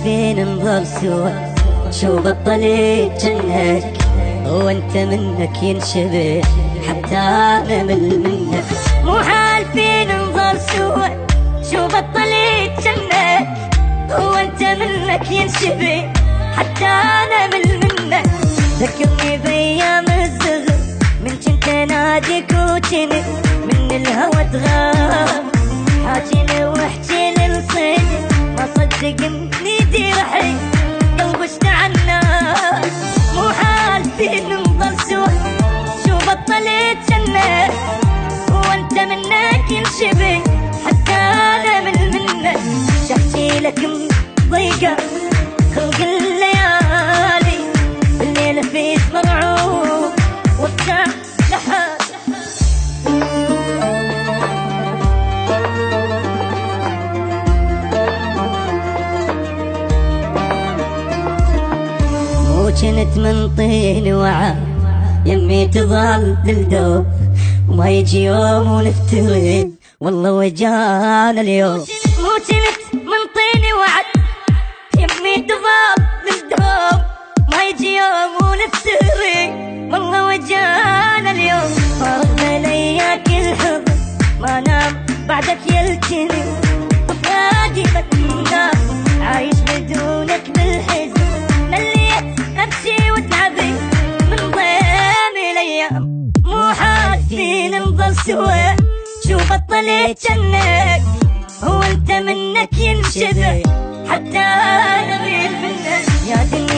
فين نظل سوا شو بطلت جنك وانت منك ينشبه حتى انا منك. مو حال فين نظل سوا شو بطلت جنك وانت منك ينشبه حتى انا منك. ذكرني بايام الصغر من كنت اناديك وجنك من الهوى تغاب حاجيني واحكي للصدق ما صدق اني جرحي قلبي اشتعلنا. مو حال فين نظل سوا شو بطلت جنك وانت منك ينشبه حتى انا منك. شحكي لك مضيقة خلق الليالي الليلة في مرعوب وابتاع لحال. كنت من طين وعا يمي تظل للدوب وما يجي يوم ونفترق والله وجانا اليوم. مو كنت من طين وعا يمي تظل للدوب ما يجي يوم ونفترق والله وجانا اليوم. فارغنا لياك الحب ما نام بعدك يلتني وفراقي بتنام عايش بدونك بالحزن مليت امشي وتعبي من ضيم الايام. مو حال فينا نظل سوا شو بطلت جنك وانت منك ينشبه حتى انا غير منك. يا دنيا